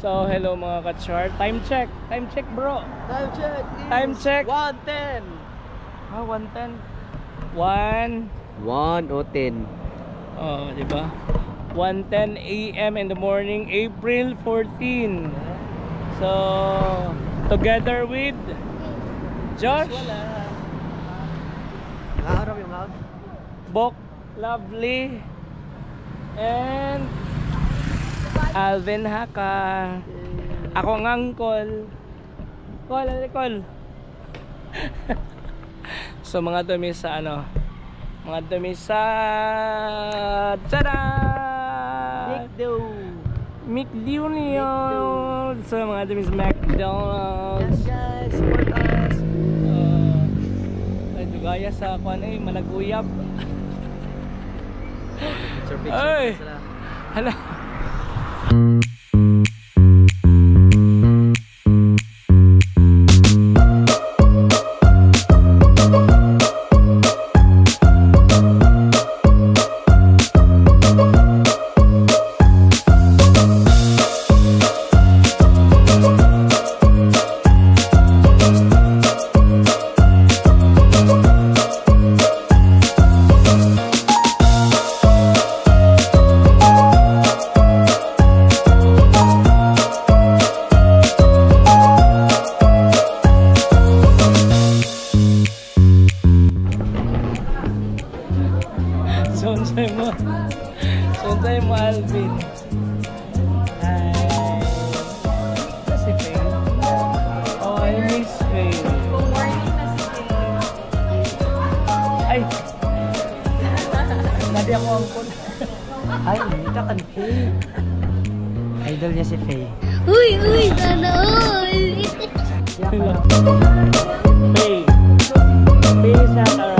So, hello mga ka-char. Time check. Time check, bro. Time check. Time check. 1:10. Ah, 1:10. 1. 1:10. Oh, di ba? 1:10 a.m. in the morning, April 14. So, together with Josh, Nakaharap yung hug. Bok, Lovely, and Alvin Haka. Ako ang angkol. Call, call. So mga dumi sa ano? Mga dumi sa tada! McDonald's. So mga dumi sa McDonald's. Yes guys, support us. Ay, dugaya sa kuan ay malaguyab. Picture Ay! sila. Hala. Sunsay mo Alvin. Hi. Si Faye. Oh, I miss Faye. Good morning na si Faye. Ay! Nadi ako angkol. Ay, kita kan Faye. Idol niya si Faye. Uy, sana all. Faye. Faye is not our